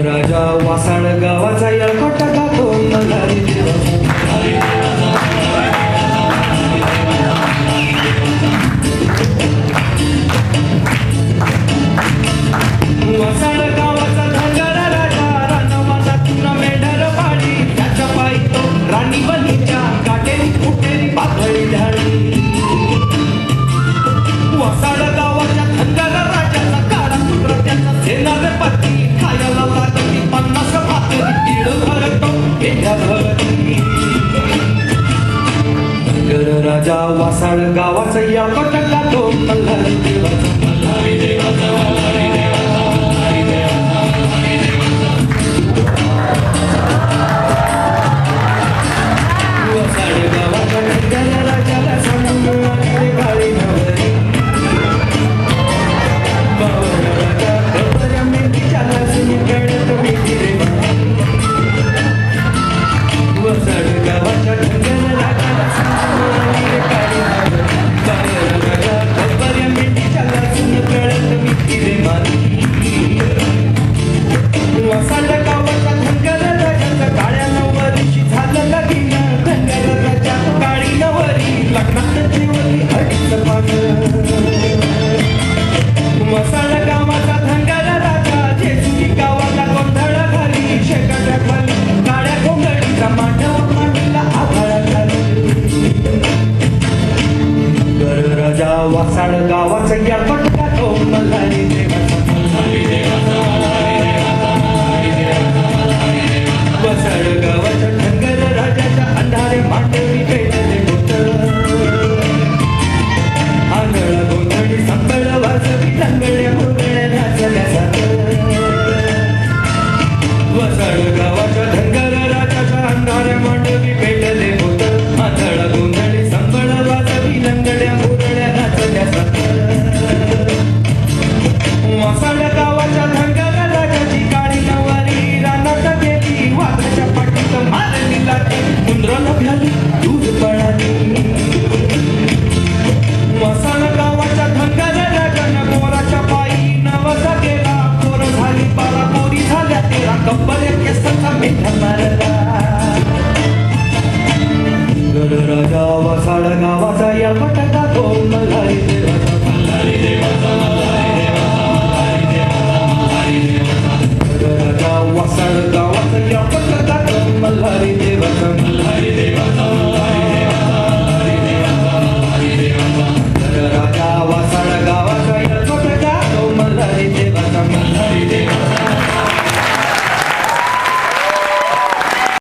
राजा वासाळ गावाचा येळकोटा गातो मल्हारी वासाळ गावाचा धंगारा राजा रानवासातून मेंढर पाडी त्याच्या पायी तो राणी बनीच्या काटेरी कुटेरी पातळी झाली वासाळ गावाच्या धंगारा राजाचा काळा पुत्र त्याचा सेनापती खायला लागली 50 भाकरी तीळ भरतो पेढ्या भरती राजा वासाळ गावाचा या पटका तो मल्हारी देवाचा मल्हारी देवाचा मल्हारी देवाचा मल्हारी देवाचा मल्हारी देवाचा वासाळ गावाचा धंगारा राजाला सांगून आले काळी नवरी बावळाचा खबर मेंढीच्या लाजून कळत भीती रे वासाळ गावाच्या धंगारा राजाला सांगून आले काळी नवरी बावळाचा खबर मेंढीच्या लाजून कळत भीती रे वासाळ गावाच्या धंगारा राजाचा काळ्या नवरीशी झालं लगीन धंगारा राजा काळी नवरी लग्नात ठेवली अडीच पानं वासाळ गावाचा धंगारा राजा जेजुरी गावाला गोंधळ घाली शेकाट्या खाली काळ्या गोंधळीचा मांडव मांडीला आभाळा खाली राजा वासाळ गावाचा या पटका तो मल्हारी